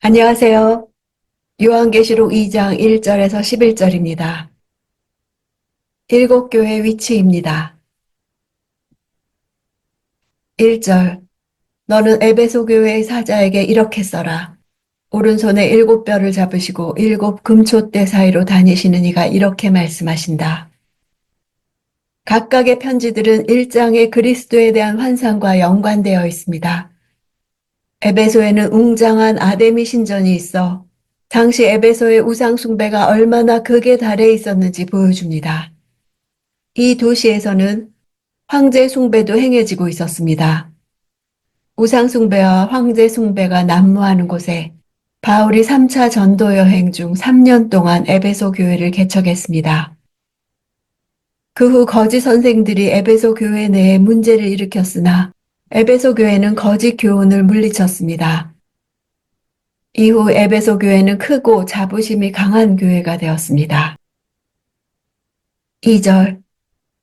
안녕하세요. 요한계시록 2장 1절에서 11절입니다. 일곱 교회 위치입니다. 1절. 너는 에베소 교회의 사자에게 이렇게 써라. 오른손에 일곱 뼈를 잡으시고 일곱 금촛대 사이로 다니시는 이가 이렇게 말씀하신다. 각각의 편지들은 1장의 그리스도에 대한 환상과 연관되어 있습니다. 에베소에는 웅장한 아데미 신전이 있어 당시 에베소의 우상 숭배가 얼마나 극에 달해 있었는지 보여줍니다. 이 도시에서는 황제 숭배도 행해지고 있었습니다. 우상 숭배와 황제 숭배가 난무하는 곳에 바울이 3차 전도 여행 중 3년 동안 에베소 교회를 개척했습니다. 그 후 거짓 선생들이 에베소 교회 내에 문제를 일으켰으나 에베소 교회는 거짓 교훈을 물리쳤습니다. 이후 에베소 교회는 크고 자부심이 강한 교회가 되었습니다. 2절.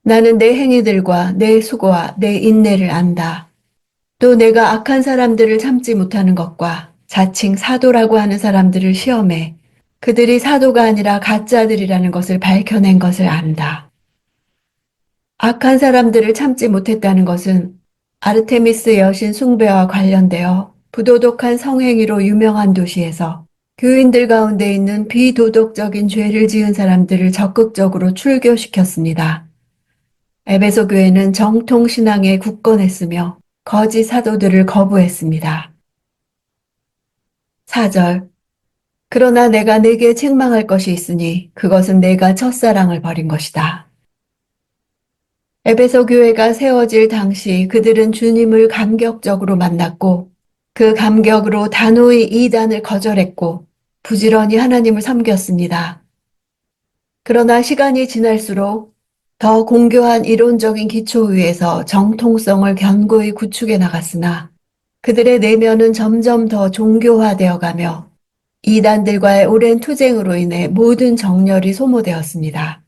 나는 내 행위들과 내 수고와 내 인내를 안다. 또 내가 악한 사람들을 참지 못하는 것과 자칭 사도라고 하는 사람들을 시험해 그들이 사도가 아니라 가짜들이라는 것을 밝혀낸 것을 안다. 악한 사람들을 참지 못했다는 것은 아르테미스 여신 숭배와 관련되어 부도덕한 성행위로 유명한 도시에서 교인들 가운데 있는 비도덕적인 죄를 지은 사람들을 적극적으로 출교시켰습니다. 에베소 교회는 정통 신앙에 굳건했으며 거짓 사도들을 거부했습니다. 4절. 그러나 내가 네게 책망할 것이 있으니 그것은 내가 첫사랑을 버린 것이다. 에베소 교회가 세워질 당시 그들은 주님을 감격적으로 만났고 그 감격으로 단호히 이단을 거절했고 부지런히 하나님을 섬겼습니다. 그러나 시간이 지날수록 더 공교한 이론적인 기초 위에서 정통성을 견고히 구축해 나갔으나 그들의 내면은 점점 더 종교화되어 가며 이단들과의 오랜 투쟁으로 인해 모든 정열이 소모되었습니다.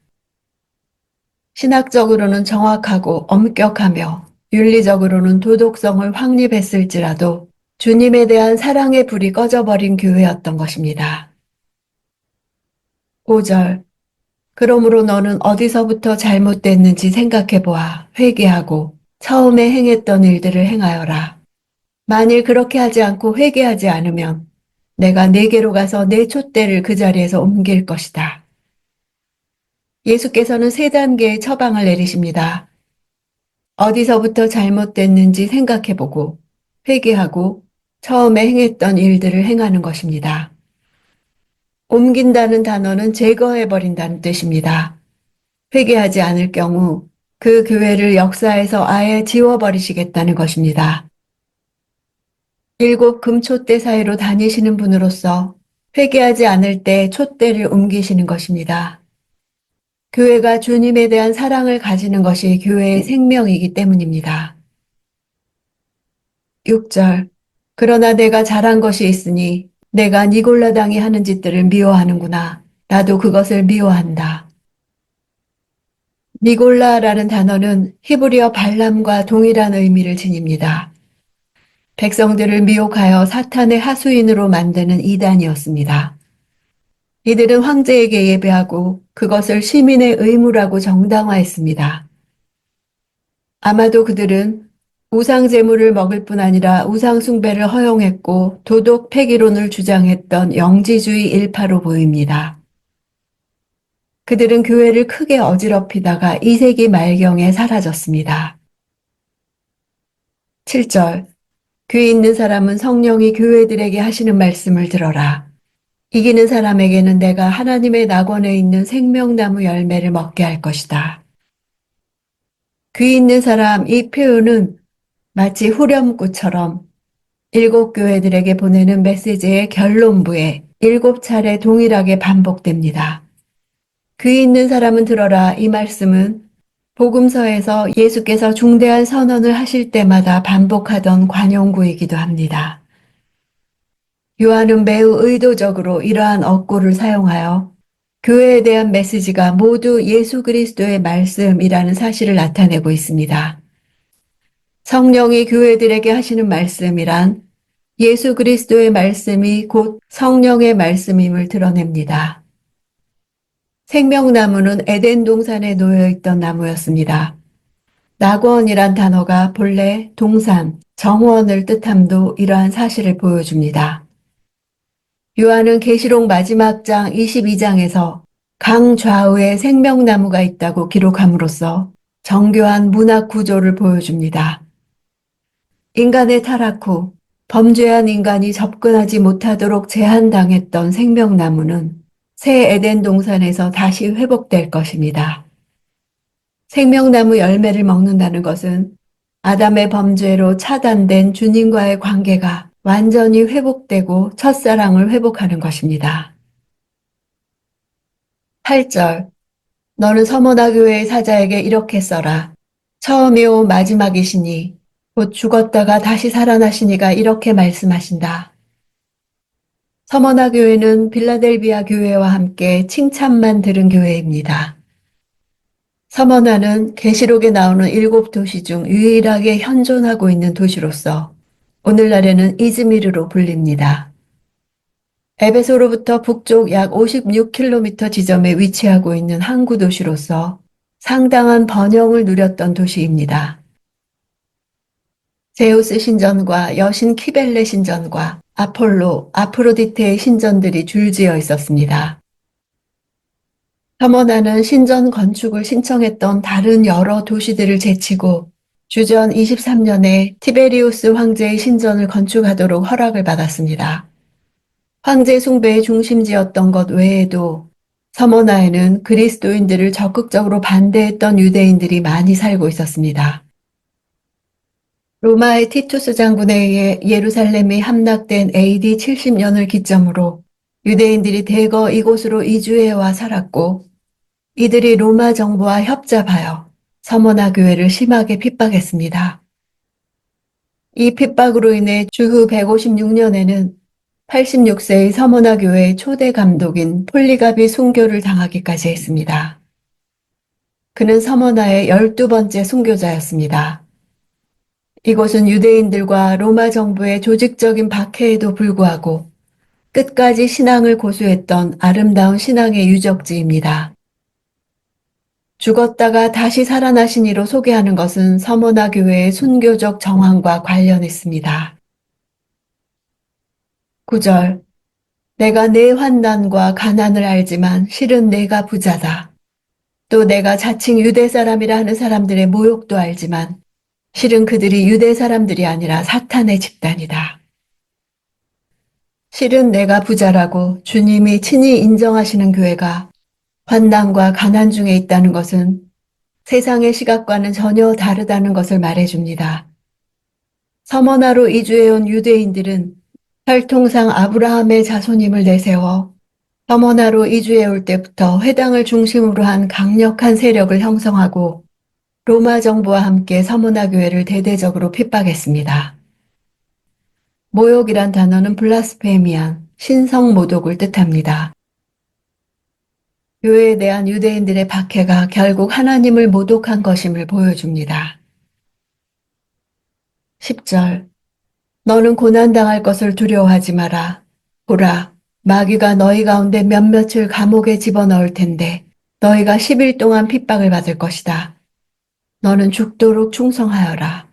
신학적으로는 정확하고 엄격하며 윤리적으로는 도덕성을 확립했을지라도 주님에 대한 사랑의 불이 꺼져버린 교회였던 것입니다. 5절. 그러므로 너는 어디서부터 잘못됐는지 생각해보아 회개하고 처음에 행했던 일들을 행하여라. 만일 그렇게 하지 않고 회개하지 않으면 내가 네게로 가서 내 촛대를 그 자리에서 옮길 것이다. 예수께서는 세 단계의 처방을 내리십니다. 어디서부터 잘못됐는지 생각해보고 회개하고 처음에 행했던 일들을 행하는 것입니다. 옮긴다는 단어는 제거해버린다는 뜻입니다. 회개하지 않을 경우 그 교회를 역사에서 아예 지워버리시겠다는 것입니다. 일곱 금촛대 사이로 다니시는 분으로서 회개하지 않을 때 촛대를 옮기시는 것입니다. 교회가 주님에 대한 사랑을 가지는 것이 교회의 생명이기 때문입니다. 6절. 그러나 내가 잘한 것이 있으니 내가 니골라당이 하는 짓들을 미워하는구나. 나도 그것을 미워한다. 니골라라는 단어는 히브리어 발람과 동일한 의미를 지닙니다. 백성들을 미혹하여 사탄의 하수인으로 만드는 이단이었습니다. 이들은 황제에게 예배하고 그것을 시민의 의무라고 정당화했습니다. 아마도 그들은 우상 제물을 먹을 뿐 아니라 우상 숭배를 허용했고 도덕 폐기론을 주장했던 영지주의 일파로 보입니다. 그들은 교회를 크게 어지럽히다가 2세기 말경에 사라졌습니다. 7절. 귀 있는 사람은 성령이 교회들에게 하시는 말씀을 들어라. 이기는 사람에게는 내가 하나님의 낙원에 있는 생명나무 열매를 먹게 할 것이다. 귀 있는 사람, 이 표현은 마치 후렴구처럼 일곱 교회들에게 보내는 메시지의 결론부에 7차례 동일하게 반복됩니다. 귀 있는 사람은 들어라. 이 말씀은 복음서에서 예수께서 중대한 선언을 하실 때마다 반복하던 관용구이기도 합니다. 요한은 매우 의도적으로 이러한 어구를 사용하여 교회에 대한 메시지가 모두 예수 그리스도의 말씀이라는 사실을 나타내고 있습니다. 성령이 교회들에게 하시는 말씀이란 예수 그리스도의 말씀이 곧 성령의 말씀임을 드러냅니다. 생명나무는 에덴 동산에 놓여 있던 나무였습니다. 낙원이란 단어가 본래 동산, 정원을 뜻함도 이러한 사실을 보여줍니다. 요한은 계시록 마지막 장 22장에서 강 좌우에 생명나무가 있다고 기록함으로써 정교한 문학 구조를 보여줍니다. 인간의 타락 후 범죄한 인간이 접근하지 못하도록 제한당했던 생명나무는 새 에덴 동산에서 다시 회복될 것입니다. 생명나무 열매를 먹는다는 것은 아담의 범죄로 차단된 주님과의 관계가 완전히 회복되고 첫사랑을 회복하는 것입니다. 8절 너는 서머나 교회의 사자에게 이렇게 써라. 처음이요 마지막이시니 곧 죽었다가 다시 살아나시니가 이렇게 말씀하신다. 서머나 교회는 빌라델비아 교회와 함께 칭찬만 들은 교회입니다. 서머나는 계시록에 나오는 7도시 중 유일하게 현존하고 있는 도시로서 오늘날에는 이즈미르로 불립니다. 에베소로부터 북쪽 약 56km 지점에 위치하고 있는 항구 도시로서 상당한 번영을 누렸던 도시입니다. 제우스 신전과 여신 키벨레 신전과 아폴로, 아프로디테의 신전들이 줄지어 있었습니다. 서머나는 신전 건축을 신청했던 다른 여러 도시들을 제치고 주전 23년에 티베리우스 황제의 신전을 건축하도록 허락을 받았습니다. 황제 숭배의 중심지였던 것 외에도 서머나에는 그리스도인들을 적극적으로 반대했던 유대인들이 많이 살고 있었습니다. 로마의 티투스 장군에 의해 예루살렘이 함락된 AD 70년을 기점으로 유대인들이 대거 이곳으로 이주해와 살았고 이들이 로마 정부와 협잡하여 서머나 교회를 심하게 핍박했습니다. 이 핍박으로 인해 주후 156년에는 86세의 서머나 교회의 초대 감독인 폴리가비 순교를 당하기까지 했습니다. 그는 서머나의 12번째 순교자였습니다. 이곳은 유대인들과 로마 정부의 조직적인 박해에도 불구하고 끝까지 신앙을 고수했던 아름다운 신앙의 유적지입니다. 죽었다가 다시 살아나신 이로 소개하는 것은 서머나 교회의 순교적 정황과 관련했습니다. 9절 내가 내 환난과 가난을 알지만 실은 내가 부자다. 또 내가 자칭 유대 사람이라 하는 사람들의 모욕도 알지만 실은 그들이 유대 사람들이 아니라 사탄의 집단이다. 실은 내가 부자라고 주님이 친히 인정하시는 교회가 환난과 가난 중에 있다는 것은 세상의 시각과는 전혀 다르다는 것을 말해줍니다. 서머나로 이주해온 유대인들은 혈통상 아브라함의 자손임을 내세워 서머나로 이주해올 때부터 회당을 중심으로 한 강력한 세력을 형성하고 로마 정부와 함께 서머나 교회를 대대적으로 핍박했습니다. 모욕이란 단어는 블라스페미안, 신성 모독을 뜻합니다. 교회에 대한 유대인들의 박해가 결국 하나님을 모독한 것임을 보여줍니다. 10절 너는 고난당할 것을 두려워하지 마라. 보라, 마귀가 너희 가운데 몇몇을 감옥에 집어넣을 텐데 너희가 10일 동안 핍박을 받을 것이다. 너는 죽도록 충성하여라.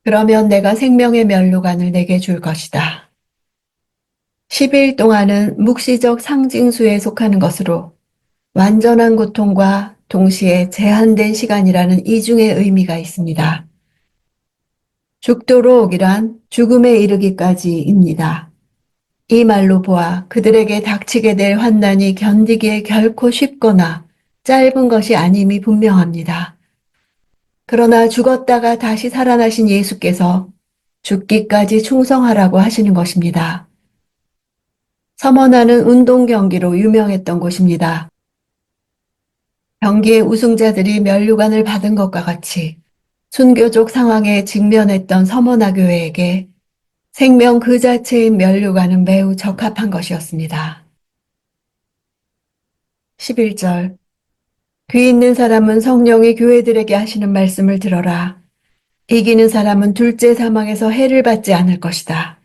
그러면 내가 생명의 면류관을 내게 줄 것이다. 10일 동안은 묵시적 상징수에 속하는 것으로 완전한 고통과 동시에 제한된 시간이라는 이중의 의미가 있습니다. 죽도록이란 죽음에 이르기까지입니다. 이 말로 보아 그들에게 닥치게 될 환난이 견디기에 결코 쉽거나 짧은 것이 아님이 분명합니다. 그러나 죽었다가 다시 살아나신 예수께서 죽기까지 충성하라고 하시는 것입니다. 서머나는 운동 경기로 유명했던 곳입니다. 경기의 우승자들이 면류관을 받은 것과 같이 순교적 상황에 직면했던 서머나 교회에게 생명 그 자체인 면류관은 매우 적합한 것이었습니다. 11절 귀 있는 사람은 성령이 교회들에게 하시는 말씀을 들어라. 이기는 사람은 둘째 사망에서 해를 받지 않을 것이다.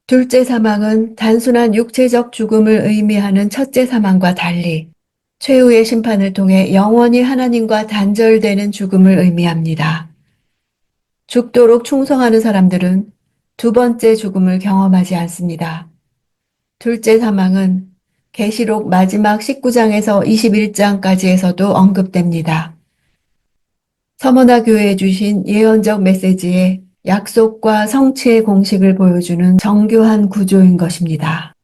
둘째 사망은 단순한 육체적 죽음을 의미하는 첫째 사망과 달리 최후의 심판을 통해 영원히 하나님과 단절되는 죽음을 의미합니다. 죽도록 충성하는 사람들은 두 번째 죽음을 경험하지 않습니다. 둘째 사망은 계시록 마지막 19장에서 21장까지에서도 언급됩니다. 서머나 교회에 주신 예언적 메시지에 약속과 성취의 공식을 보여주는 정교한 구조인 것입니다.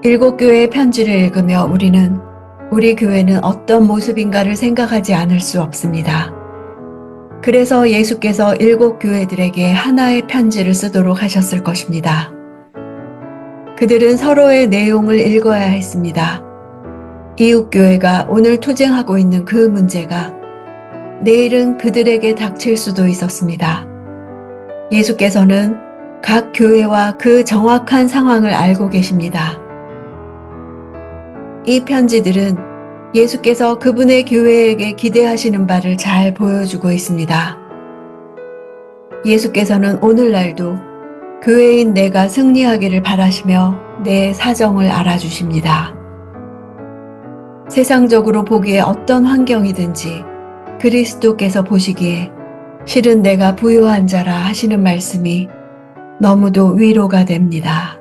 일곱 교회의 편지를 읽으며 우리는 우리 교회는 어떤 모습인가를 생각하지 않을 수 없습니다. 그래서 예수께서 일곱 교회들에게 하나의 편지를 쓰도록 하셨을 것입니다. 그들은 서로의 내용을 읽어야 했습니다. 이웃교회가 오늘 투쟁하고 있는 그 문제가 내일은 그들에게 닥칠 수도 있었습니다. 예수께서는 각 교회와 그 정확한 상황을 알고 계십니다. 이 편지들은 예수께서 그분의 교회에게 기대하시는 바를 잘 보여주고 있습니다. 예수께서는 오늘날도 교회인 내가 승리하기를 바라시며 내 사정을 알아주십니다. 세상적으로 보기에 어떤 환경이든지 그리스도께서 보시기에 실은 내가 부요한 자라 하시는 말씀이 너무도 위로가 됩니다.